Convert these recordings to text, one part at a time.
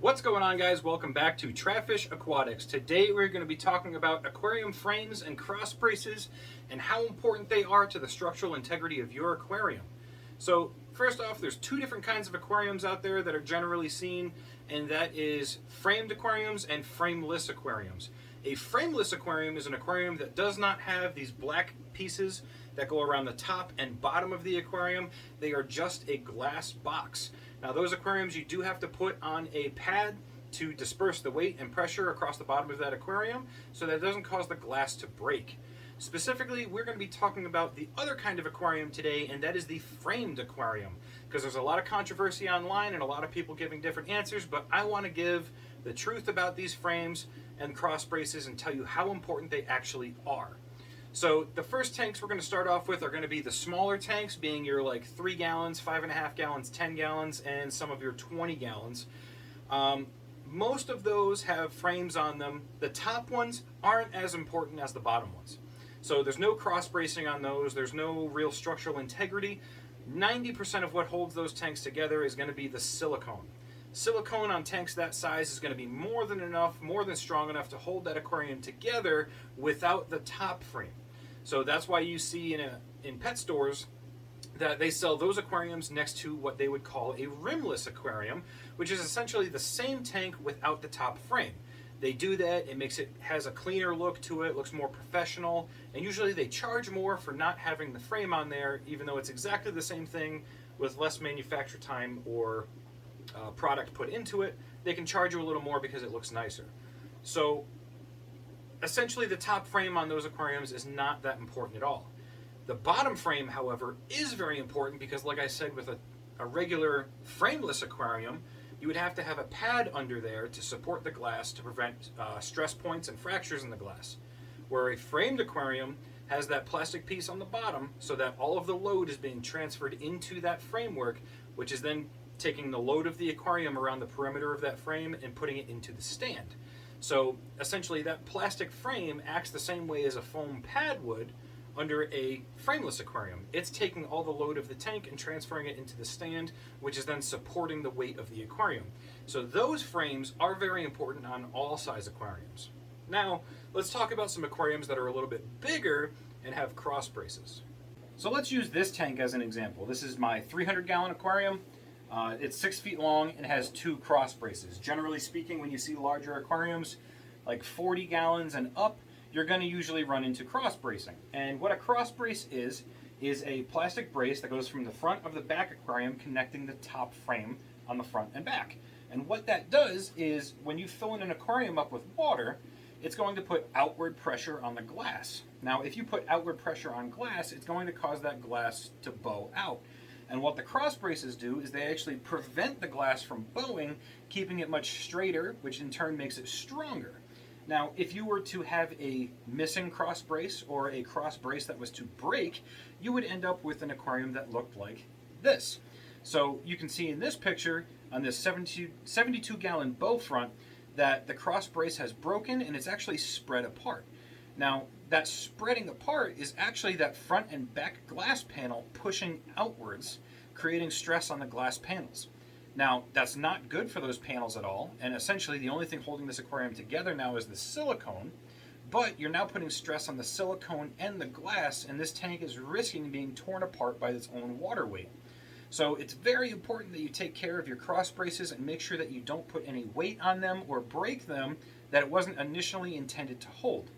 What's going on, guys? Welcome back to Trapfish Aquatics. Today we're going to be talking about aquarium frames and cross braces and how important they are to the structural integrity of your aquarium. So first off, there's two different kinds of aquariums out there that are generally seen, and that is framed aquariums and frameless aquariums. A frameless aquarium is an aquarium that does not have these black pieces that go around the top and bottom of the aquarium. They are just a glass box. Now those aquariums, you do have to put on a pad to disperse the weight and pressure across the bottom of that aquarium so that it doesn't cause the glass to break. Specifically, we're going to be talking about the other kind of aquarium today, and that is the framed aquarium, because there's a lot of controversy online and a lot of people giving different answers, but I want to give the truth about these frames and cross braces and tell you how important they actually are. So the first tanks we're going to start off with are going to be the smaller tanks, being your like 3 gallons, 5.5 gallons, 10 gallons, and some of your 20 gallons. Most of those have frames on them. The top ones aren't as important as the bottom ones. So there's no cross bracing on those. There's no real structural integrity. 90% of what holds those tanks together is going to be the silicone. Silicone on tanks that size is going to be more than enough, more than strong enough to hold that aquarium together without the top frame. So that's why you see in pet stores that they sell those aquariums next to what they would call a rimless aquarium, which is essentially the same tank without the top frame. They do that, has a cleaner look to it, looks more professional, and usually they charge more for not having the frame on there, even though it's exactly the same thing with less manufacture time or product put into it. They can charge you a little more because it looks nicer. So essentially the top frame on those aquariums is not that important at all. The bottom frame, however, is very important because, like I said, with a regular frameless aquarium, you would have to have a pad under there to support the glass to prevent stress points and fractures in the glass. Where a framed aquarium has that plastic piece on the bottom so that all of the load is being transferred into that framework, which is then taking the load of the aquarium around the perimeter of that frame and putting it into the stand. So essentially that plastic frame acts the same way as a foam pad would under a frameless aquarium. It's taking all the load of the tank and transferring it into the stand, which is then supporting the weight of the aquarium. So those frames are very important on all size aquariums. Now, let's talk about some aquariums that are a little bit bigger and have cross braces. So let's use this tank as an example. This is my 300-gallon aquarium. It's 6 feet long and has 2 cross braces. Generally speaking, when you see larger aquariums, like 40 gallons and up, you're going to usually run into cross bracing. And what a cross brace is a plastic brace that goes from the front of the back aquarium connecting the top frame on the front and back. And what that does is when you fill in an aquarium up with water, it's going to put outward pressure on the glass. Now, if you put outward pressure on glass, it's going to cause that glass to bow out. And what the cross braces do is they actually prevent the glass from bowing, keeping it much straighter, which in turn makes it stronger. Now, if you were to have a missing cross brace or a cross brace that was to break, you would end up with an aquarium that looked like this. So you can see in this picture on this 72-gallon bow front that the cross brace has broken and it's actually spread apart. Now, that spreading apart is actually that front and back glass panel pushing outwards, creating stress on the glass panels. Now, that's not good for those panels at all, and essentially the only thing holding this aquarium together now is the silicone, but you're now putting stress on the silicone and the glass, and this tank is risking being torn apart by its own water weight. So it's very important that you take care of your cross braces and make sure that you don't put any weight on them or break them that it wasn't initially intended to hold.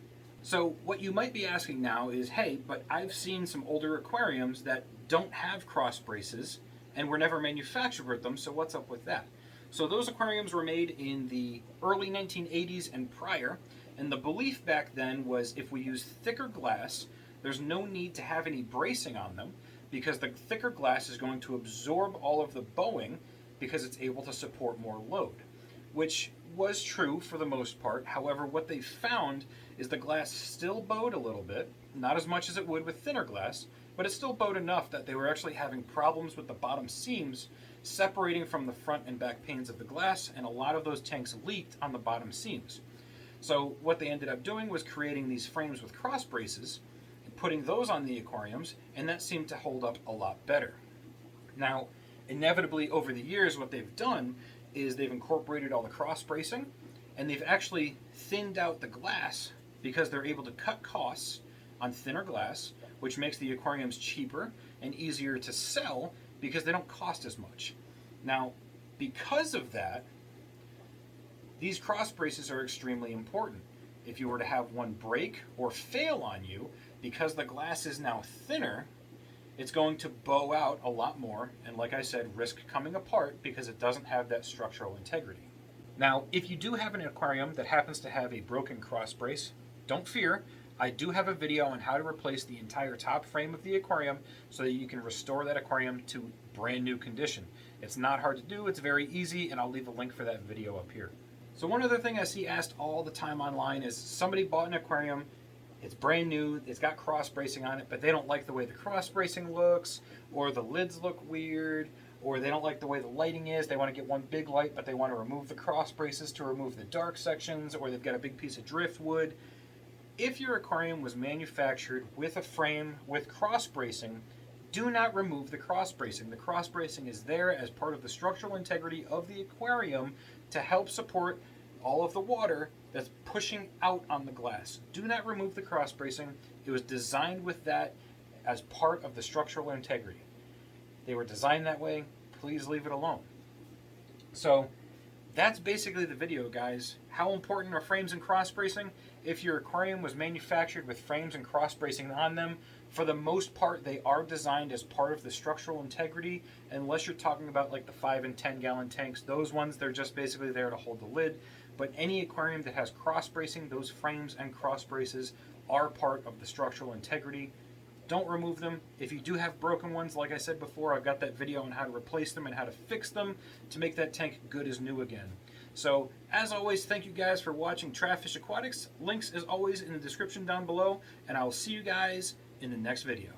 So what you might be asking now is, hey, but I've seen some older aquariums that don't have cross braces and were never manufactured with them, so what's up with that? So those aquariums were made in the early 1980s and prior, and the belief back then was if we use thicker glass, there's no need to have any bracing on them because the thicker glass is going to absorb all of the bowing because it's able to support more load, which was true for the most part. However, what they found is the glass still bowed a little bit, not as much as it would with thinner glass, but it still bowed enough that they were actually having problems with the bottom seams separating from the front and back panes of the glass, and a lot of those tanks leaked on the bottom seams. So what they ended up doing was creating these frames with cross braces and putting those on the aquariums, and that seemed to hold up a lot better. Now, inevitably over the years what they've done is they've incorporated all the cross bracing, and they've actually thinned out the glass because they're able to cut costs on thinner glass, which makes the aquariums cheaper and easier to sell because they don't cost as much. Now, because of that, these cross braces are extremely important. If you were to have one break or fail on you, because the glass is now thinner, it's going to bow out a lot more, and like I said, risk coming apart because it doesn't have that structural integrity. Now, if you do have an aquarium that happens to have a broken cross brace, don't fear. I do have a video on how to replace the entire top frame of the aquarium so that you can restore that aquarium to brand new condition. It's not hard to do, it's very easy, and I'll leave a link for that video up here. So one other thing I see asked all the time online is somebody bought an aquarium, it's brand new, it's got cross bracing on it, but they don't like the way the cross bracing looks, or the lids look weird, or they don't like the way the lighting is. They want to get one big light, but they want to remove the cross braces to remove the dark sections, or they've got a big piece of driftwood. If your aquarium was manufactured with a frame with cross bracing, do not remove the cross bracing. The cross bracing is there as part of the structural integrity of the aquarium to help support all of the water that's pushing out on the glass. Do not remove the cross bracing. It was designed with that as part of the structural integrity. They were designed that way. Please leave it alone. So that's basically the video, guys. How important are frames and cross bracing? If your aquarium was manufactured with frames and cross bracing on them, for the most part, they are designed as part of the structural integrity, unless you're talking about like the 5 and 10 gallon tanks. Those ones, they're just basically there to hold the lid. But any aquarium that has cross bracing, those frames and cross braces are part of the structural integrity. Don't remove them. If you do have broken ones, like I said before, I've got that video on how to replace them and how to fix them to make that tank good as new again. So, as always, thank you guys for watching Traffish Aquatics. Links, as always, in the description down below, and I will see you guys in the next video.